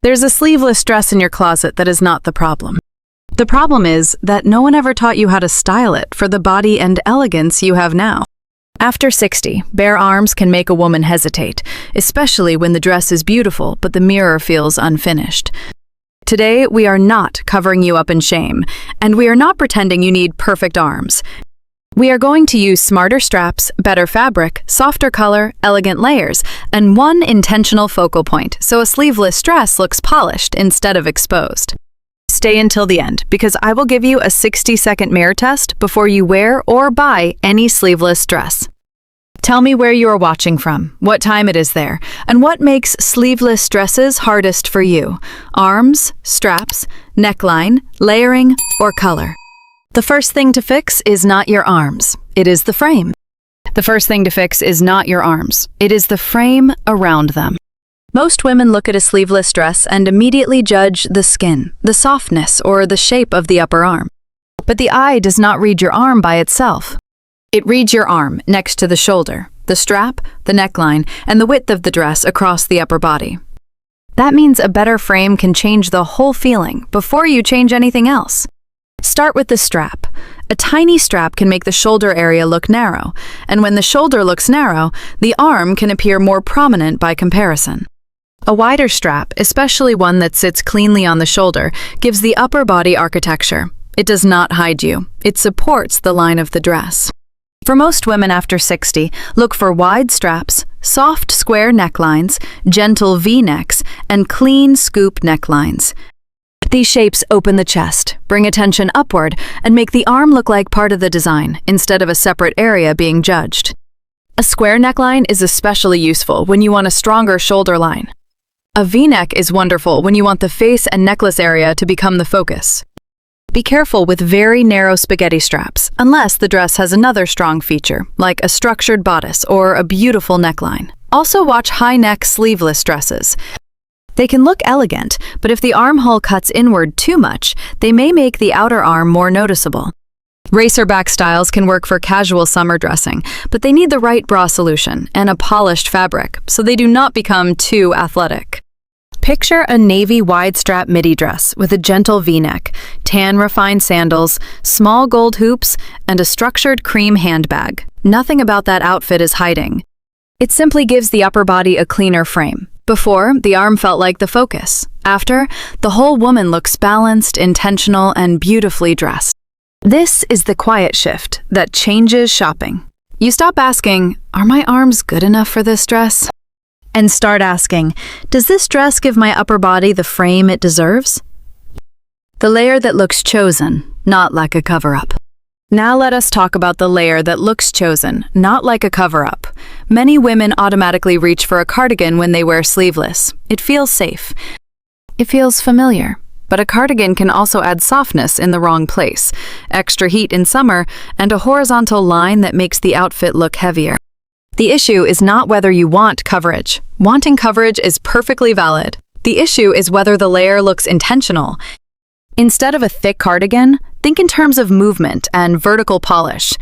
There's a sleeveless dress in your closet that is not the problem. The problem is that no one ever taught you how to style it for the body and elegance you have now. After 60, bare arms can make a woman hesitate, especially when the dress is beautiful but the mirror feels unfinished. Today, we are not covering you up in shame, and we are not pretending you need perfect arms. We are going to use smarter straps, better fabric, softer color, elegant layers, and one intentional focal point so a sleeveless dress looks polished instead of exposed. Stay until the end because I will give you a 60-second mirror test before you wear or buy any sleeveless dress. Tell me where you are watching from, what time it is there, and what makes sleeveless dresses hardest for you: arms, straps, neckline, layering, or color. The first thing to fix is not your arms, it is the frame. The first thing to fix is not your arms, it is the frame around them. Most women look at a sleeveless dress and immediately judge the skin, the softness, or the shape of the upper arm. But the eye does not read your arm by itself. It reads your arm next to the shoulder, the strap, the neckline, and the width of the dress across the upper body. That means a better frame can change the whole feeling before you change anything else. Start with the strap. A tiny strap can make the shoulder area look narrow, and when the shoulder looks narrow, the arm can appear more prominent by comparison. A wider strap, especially one that sits cleanly on the shoulder, gives the upper body architecture. It does not hide you. It supports the line of the dress. For most women after 60, look for wide straps, soft square necklines, gentle V-necks, and clean scoop necklines. These shapes open the chest, bring attention upward, and make the arm look like part of the design instead of a separate area being judged. A square neckline is especially useful when you want a stronger shoulder line. A V-neck is wonderful when you want the face and necklace area to become the focus. Be careful with very narrow spaghetti straps, unless the dress has another strong feature, like a structured bodice or a beautiful neckline. Also watch high-neck sleeveless dresses. They can look elegant, but if the armhole cuts inward too much, they may make the outer arm more noticeable. Racerback styles can work for casual summer dressing, but they need the right bra solution and a polished fabric, so they do not become too athletic. Picture a navy wide-strap midi dress with a gentle V-neck, tan refined sandals, small gold hoops, and a structured cream handbag. Nothing about that outfit is hiding. It simply gives the upper body a cleaner frame. Before, the arm felt like the focus. After, the whole woman looks balanced, intentional, and beautifully dressed. This is the quiet shift that changes shopping. You stop asking, "Are my arms good enough for this dress?" and start asking, "Does this dress give my upper body the frame it deserves?" The layer that looks chosen, not like a cover-up. Now let us talk about the layer that looks chosen, not like a cover-up. Many women automatically reach for a cardigan when they wear sleeveless. It feels safe. It feels familiar. But a cardigan can also add softness in the wrong place, extra heat in summer, and a horizontal line that makes the outfit look heavier. The issue is not whether you want coverage. Wanting coverage is perfectly valid. The issue is whether the layer looks intentional. Instead of a thick cardigan, think in terms of movement and vertical polish.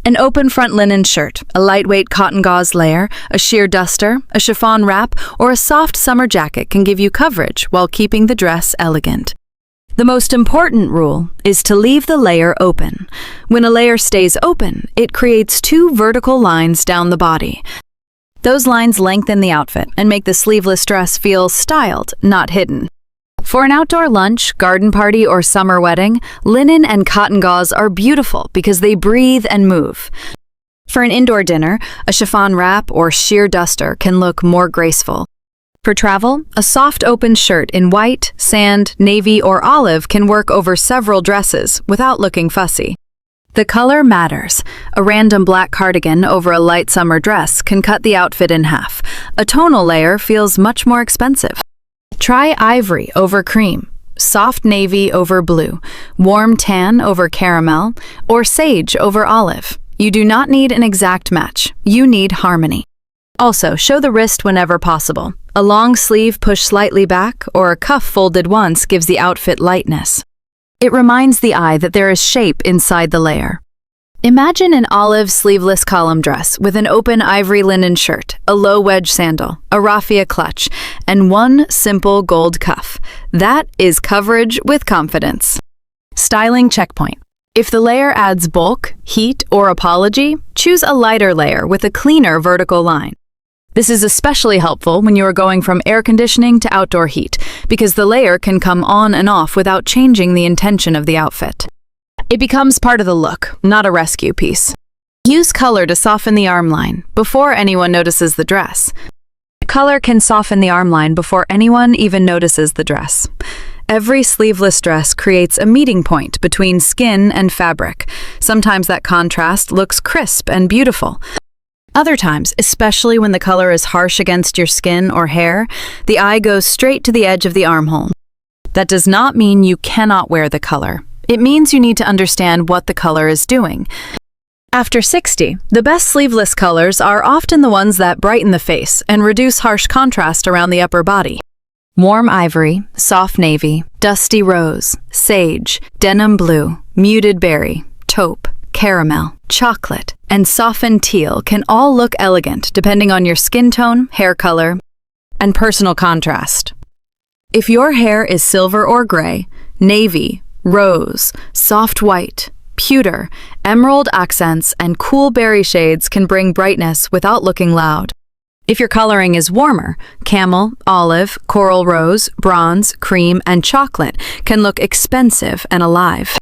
An open front linen shirt, a lightweight cotton gauze layer, a sheer duster, a chiffon wrap, or a soft summer jacket can give you coverage while keeping the dress elegant. The most important rule is to leave the layer open. When a layer stays open, it creates two vertical lines down the body. Those lines lengthen the outfit and make the sleeveless dress feel styled, not hidden. For an outdoor lunch, garden party, or summer wedding, linen and cotton gauze are beautiful because they breathe and move. For an indoor dinner, a chiffon wrap or sheer duster can look more graceful. For travel, a soft open shirt in white, sand, navy, or olive can work over several dresses without looking fussy. The color matters. A random black cardigan over a light summer dress can cut the outfit in half. A tonal layer feels much more expensive. Try ivory over cream, soft navy over blue, warm tan over caramel, or sage over olive. You do not need an exact match. You need harmony. Also, show the wrist whenever possible. A long sleeve pushed slightly back or a cuff folded once gives the outfit lightness. It reminds the eye that there is shape inside the layer. Imagine an olive sleeveless column dress with an open ivory linen shirt, a low wedge sandal, a raffia clutch, and one simple gold cuff. That is coverage with confidence. Styling checkpoint. If the layer adds bulk, heat, or apology, choose a lighter layer with a cleaner vertical line. This is especially helpful when you are going from air conditioning to outdoor heat, because the layer can come on and off without changing the intention of the outfit. It becomes part of the look, not a rescue piece. Use color to soften the arm line before anyone notices the dress. Color can soften the arm line before anyone even notices the dress. Every sleeveless dress creates a meeting point between skin and fabric. Sometimes that contrast looks crisp and beautiful. Other times, especially when the color is harsh against your skin or hair, the eye goes straight to the edge of the armhole. That does not mean you cannot wear the color. It means you need to understand what the color is doing. After 60, the best sleeveless colors are often the ones that brighten the face and reduce harsh contrast around the upper body. Warm ivory, soft navy, dusty rose, sage, denim blue, muted berry, taupe, caramel, chocolate, and softened teal can all look elegant depending on your skin tone, hair color, and personal contrast. If your hair is silver or gray, navy, rose, soft white, pewter, emerald accents, and cool berry shades can bring brightness without looking loud. If your coloring is warmer, camel, olive, coral rose, bronze, cream, and chocolate can look expensive and alive.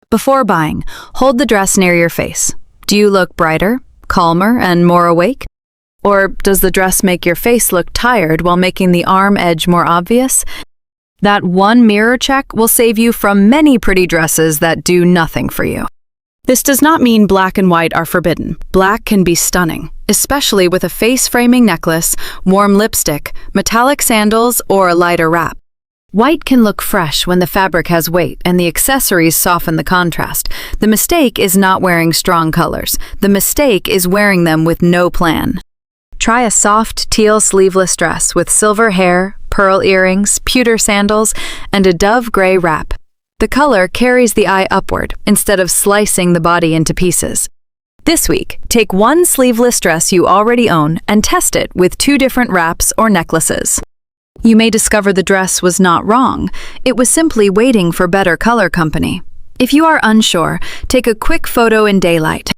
Before buying, hold the dress near your face. Do you look brighter, calmer, and more awake? Or does the dress make your face look tired while making the arm edge more obvious? That one mirror check will save you from many pretty dresses that do nothing for you. This does not mean black and white are forbidden. Black can be stunning, especially with a face-framing necklace, warm lipstick, metallic sandals, or a lighter wrap. White can look fresh when the fabric has weight and the accessories soften the contrast. The mistake is not wearing strong colors. The mistake is wearing them with no plan. Try a soft teal sleeveless dress with silver hair, pearl earrings, pewter sandals, and a dove gray wrap. The color carries the eye upward instead of slicing the body into pieces. This week, take one sleeveless dress you already own and test it with 2 different wraps or necklaces. You may discover the dress was not wrong. It was simply waiting for better color company. If you are unsure, take a quick photo in daylight.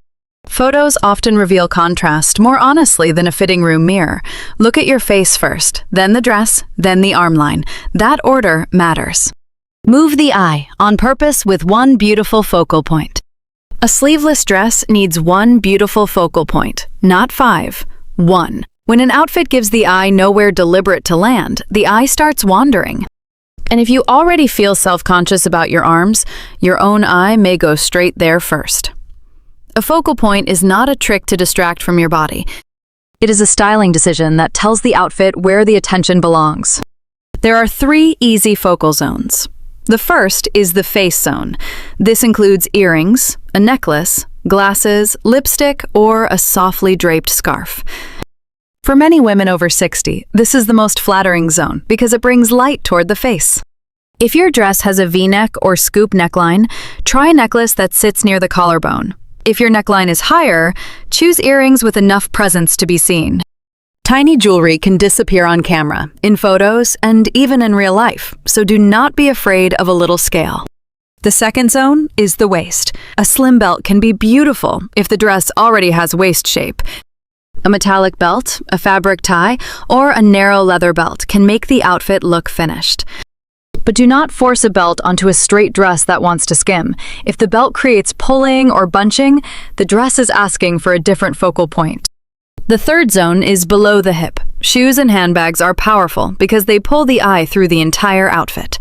Photos often reveal contrast more honestly than a fitting room mirror. Look at your face first, then the dress, then the arm line. That order matters. Move the eye on purpose with one beautiful focal point. A sleeveless dress needs one beautiful focal point, not 5. 1. When an outfit gives the eye nowhere deliberate to land, the eye starts wandering. And if you already feel self-conscious about your arms, your own eye may go straight there first. A focal point is not a trick to distract from your body. It is a styling decision that tells the outfit where the attention belongs. There are 3 easy focal zones. The first is the face zone. This includes earrings, a necklace, glasses, lipstick, or a softly draped scarf. For many women over 60, this is the most flattering zone because it brings light toward the face. If your dress has a V-neck or scoop neckline, try a necklace that sits near the collarbone. If your neckline is higher, choose earrings with enough presence to be seen. Tiny jewelry can disappear on camera, in photos, and even in real life, so do not be afraid of a little scale. The second zone is the waist. A slim belt can be beautiful if the dress already has waist shape. A metallic belt, a fabric tie, or a narrow leather belt can make the outfit look finished. But do not force a belt onto a straight dress that wants to skim. If the belt creates pulling or bunching, the dress is asking for a different focal point. The third zone is below the hip. Shoes and handbags are powerful because they pull the eye through the entire outfit.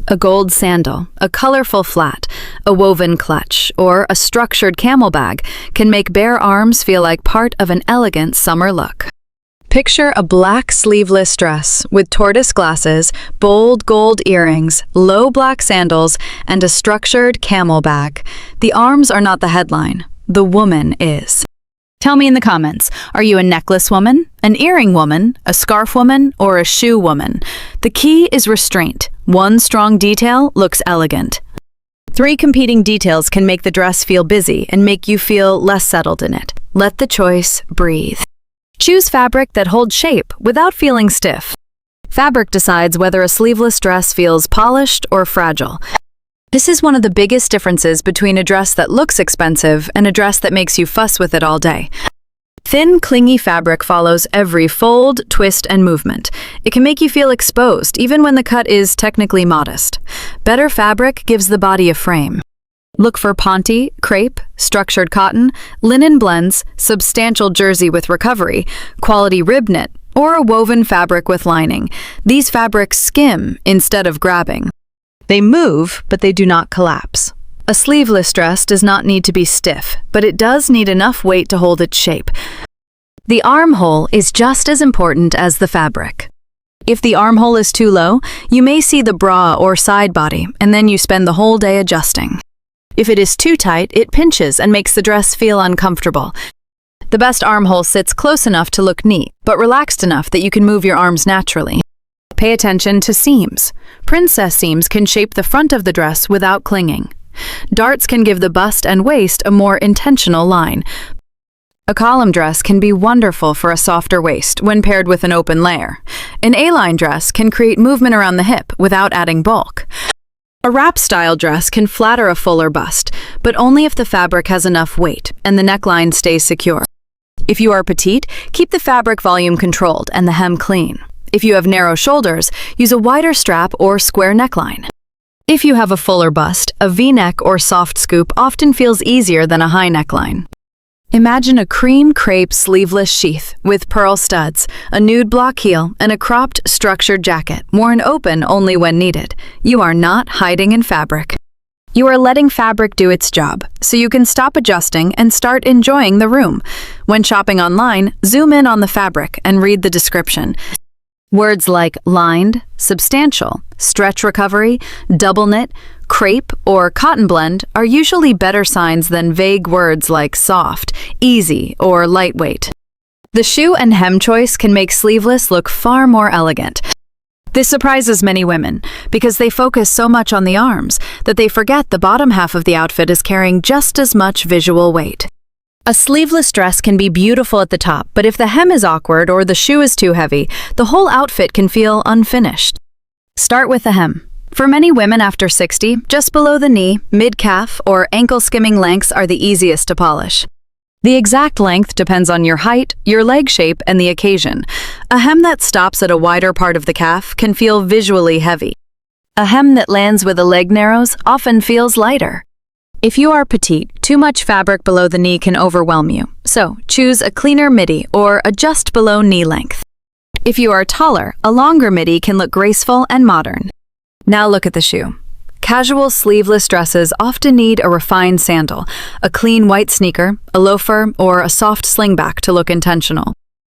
A gold sandal, a colorful flat, a woven clutch, or a structured camel bag can make bare arms feel like part of an elegant summer look. Picture a black sleeveless dress with tortoise glasses, bold gold earrings, low black sandals, and a structured camel bag. The arms are not the headline. The woman is. Tell me in the comments, are you a necklace woman, an earring woman, a scarf woman, or a shoe woman? The key is restraint. One strong detail looks elegant. 3 competing details can make the dress feel busy and make you feel less settled in it. Let the choice breathe. Choose fabric that holds shape without feeling stiff. Fabric decides whether a sleeveless dress feels polished or fragile. This is one of the biggest differences between a dress that looks expensive and a dress that makes you fuss with it all day. Thin, clingy fabric follows every fold, twist, and movement. It can make you feel exposed, even when the cut is technically modest. Better fabric gives the body a frame. Look for ponte, crepe, structured cotton, linen blends, substantial jersey with recovery, quality rib knit, or a woven fabric with lining. These fabrics skim instead of grabbing. They move, but they do not collapse. A sleeveless dress does not need to be stiff, but it does need enough weight to hold its shape. The armhole is just as important as the fabric. If the armhole is too low, you may see the bra or side body, and then you spend the whole day adjusting. If it is too tight, it pinches and makes the dress feel uncomfortable. The best armhole sits close enough to look neat, but relaxed enough that you can move your arms naturally. Pay attention to seams. Princess seams can shape the front of the dress without clinging. Darts can give the bust and waist a more intentional line. A column dress can be wonderful for a softer waist when paired with an open layer. An A-line dress can create movement around the hip without adding bulk. A wrap-style dress can flatter a fuller bust, but only if the fabric has enough weight and the neckline stays secure. If you are petite, keep the fabric volume controlled and the hem clean. If you have narrow shoulders, use a wider strap or square neckline. If you have a fuller bust, a V-neck or soft scoop often feels easier than a high neckline. Imagine a cream crepe sleeveless sheath with pearl studs, a nude block heel, and a cropped, structured jacket, worn open only when needed. You are not hiding in fabric. You are letting fabric do its job, so you can stop adjusting and start enjoying the room. When shopping online, zoom in on the fabric and read the description. Words like lined, substantial, stretch recovery, double knit, crepe, or cotton blend are usually better signs than vague words like soft, easy, or lightweight. The shoe and hem choice can make sleeveless look far more elegant. This surprises many women because they focus so much on the arms that they forget the bottom half of the outfit is carrying just as much visual weight. A sleeveless dress can be beautiful at the top, but if the hem is awkward or the shoe is too heavy, the whole outfit can feel unfinished. Start with the hem. For many women after 60, just below the knee, mid-calf, or ankle-skimming lengths are the easiest to polish. The exact length depends on your height, your leg shape, and the occasion. A hem that stops at a wider part of the calf can feel visually heavy. A hem that lands where the leg narrows often feels lighter. If you are petite, too much fabric below the knee can overwhelm you, so choose a cleaner midi or a just below knee length. If you are taller, a longer midi can look graceful and modern. Now look at the shoe. Casual sleeveless dresses often need a refined sandal, a clean white sneaker, a loafer, or a soft slingback to look intentional.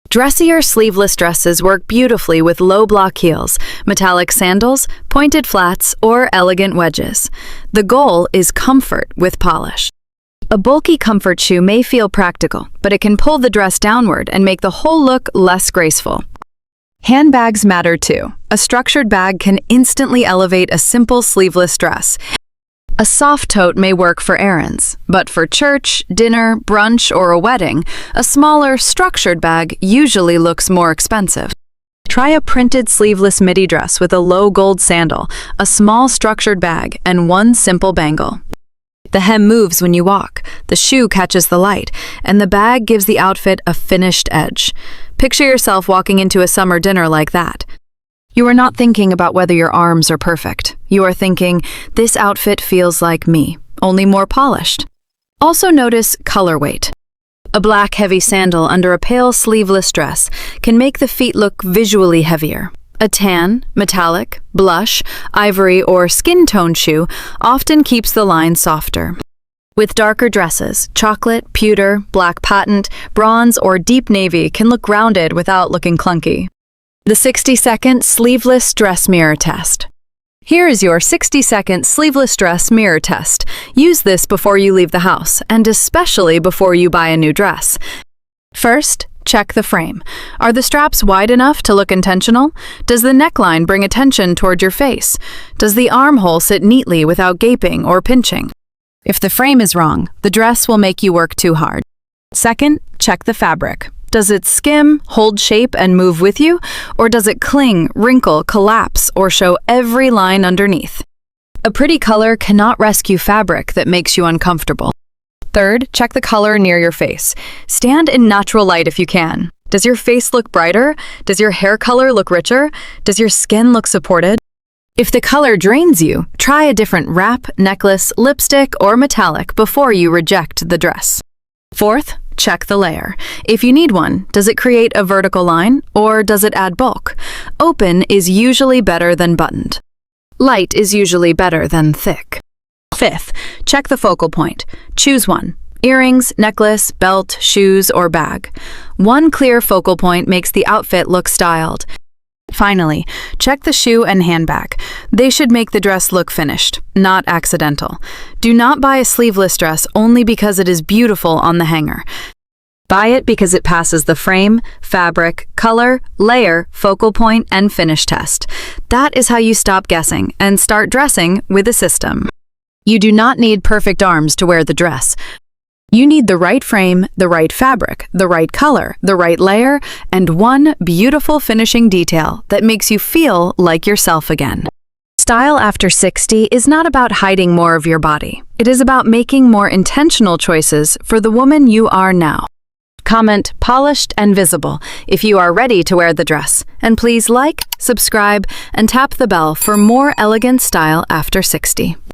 Dressier sleeveless dresses work beautifully with low block heels, metallic sandals, pointed flats, or elegant wedges. The goal is comfort with polish. A bulky comfort shoe may feel practical, but it can pull the dress downward and make the whole look less graceful. Handbags matter too. A structured bag can instantly elevate a simple sleeveless dress. A soft tote may work for errands, but for church, dinner, brunch, or a wedding, a smaller, structured bag usually looks more expensive. Try a printed sleeveless midi dress with a low gold sandal, a small structured bag, and one simple bangle. The hem moves when you walk, the shoe catches the light, and the bag gives the outfit a finished edge. Picture yourself walking into a summer dinner like that. You are not thinking about whether your arms are perfect. You are thinking, this outfit feels like me, only more polished. Also notice color weight. A black heavy sandal under a pale sleeveless dress can make the feet look visually heavier. A tan, metallic, blush, ivory, or skin tone shoe often keeps the line softer. With darker dresses, chocolate, pewter, black patent, bronze, or deep navy can look grounded without looking clunky. The 60-second sleeveless dress mirror test. Here is your 60-second sleeveless dress mirror test. Use this before you leave the house, and especially before you buy a new dress. First, check the frame. Are the straps wide enough to look intentional? Does the neckline bring attention toward your face? Does the armhole sit neatly without gaping or pinching? If the frame is wrong, the dress will make you work too hard. Second, check the fabric. Does it skim, hold shape, and move with you? Or does it cling, wrinkle, collapse, or show every line underneath? A pretty color cannot rescue fabric that makes you uncomfortable. Third, check the color near your face. Stand in natural light if you can. Does your face look brighter? Does your hair color look richer? Does your skin look supported? If the color drains you, try a different wrap, necklace, lipstick, or metallic before you reject the dress. Fourth, check the layer. If you need one, does it create a vertical line, or does it add bulk? Open is usually better than buttoned. Light is usually better than thick. Fifth, check the focal point. Choose one. Earrings, necklace, belt, shoes, or bag. One clear focal point makes the outfit look styled. Finally, check the shoe and handbag. They should make the dress look finished, not accidental. Do not buy a sleeveless dress only because it is beautiful on the hanger. Buy it because it passes the frame, fabric, color, layer, focal point, and finish test. That is how you stop guessing and start dressing with a system. You do not need perfect arms to wear the dress. You need the right frame, the right fabric, the right color, the right layer, and one beautiful finishing detail that makes you feel like yourself again. Style after 60 is not about hiding more of your body. It is about making more intentional choices for the woman you are now. Comment polished and visible if you are ready to wear the dress. And please like, subscribe, and tap the bell for more elegant style after 60.